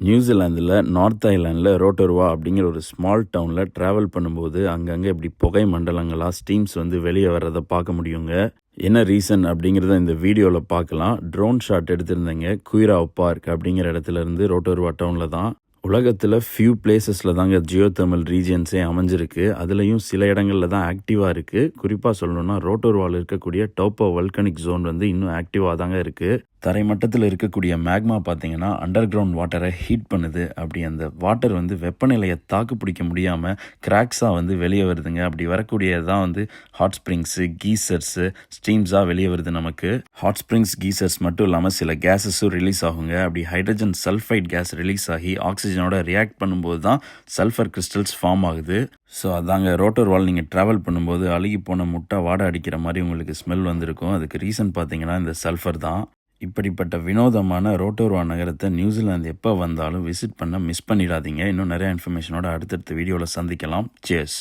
நியூசிலாந்தில் நார்த் ஐலாண்டில் ரோட்டோருவா அப்படிங்கிற ஒரு ஸ்மால் டவுனில் ட்ராவல் பண்ணும்போது அங்கங்கே இப்படி புகை மண்டலங்களாக ஸ்டீம்ஸ் வந்து வெளியே வர்றதை பார்க்க முடியுங்க. என்ன ரீசன் அப்படிங்கிறத இந்த வீடியோவில் பார்க்கலாம். ட்ரோன் ஷாட் எடுத்திருந்தேங்க குயிராவ் பார்க் அப்படிங்கிற இடத்துல இருந்து ரோட்டோருவா டவுனில் தான். உலகத்தில் ஃபியூ பிளேசஸில் தாங்க ஜியோதெர்மல் ரீஜியன்ஸே அமைஞ்சிருக்கு. அதுலேயும் சில இடங்களில் தான் ஆக்டிவாக இருக்குது. குறிப்பாக சொல்லணும்னா ரோட்டோருவாவில் இருக்கக்கூடிய டோப்போ வல்கனிக் ஜோன் வந்து இன்னும் ஆக்டிவாக தாங்க இருக்குது. தரைமட்டத்தில் இருக்கக்கூடிய மேக்மா பார்த்தீங்கன்னா அண்டர் கிரவுண்ட் வாட்டரை ஹீட் பண்ணுது. அப்படி அந்த வாட்டர் வந்து வெப்பநிலையை தாக்கு பிடிக்க முடியாமல் கிராக்ஸாக வந்து வெளியே வருதுங்க. அப்படி வரக்கூடியது தான் வந்து ஹாட் ஸ்ப்ரிங்ஸு, கீசர்ஸு, ஸ்டீம்ஸாக வெளியே வருது நமக்கு. ஹாட் ஸ்ப்ரிங்ஸ், கீசர்ஸ் மட்டும் இல்லாமல் சில கேஸஸும் ரிலீஸ் ஆகுங்க. அப்படி ஹைட்ரஜன் சல்ஃபைட் கேஸ் ரிலீஸ் ஆகி ஆக்சிஜனோட ரியாக்ட் பண்ணும்போது தான் சல்ஃபர் கிறிஸ்டல்ஸ் ஃபார்ம் ஆகுது. ஸோ அதாங்க ரோட்டோருவால் நீங்கள் ட்ராவல் பண்ணும்போது அழுகி போன முட்டை வாடை அடிக்கிற மாதிரி உங்களுக்கு ஸ்மெல் வந்திருக்கும். அதுக்கு ரீசன் பார்த்தீங்கன்னா இந்த சல்ஃபர் தான். இப்படிப்பட்ட வினோதமான ரோட்டோருவா நகரத்தை நியூசிலாந்து எப்போ வந்தாலும் விசிட் பண்ண மிஸ் பண்ணிடாதீங்க. இன்னும் நிறைய இன்ஃபர்மேஷனோட அடுத்தடுத்த வீடியோவில் சந்திக்கலாம். சியர்ஸ்.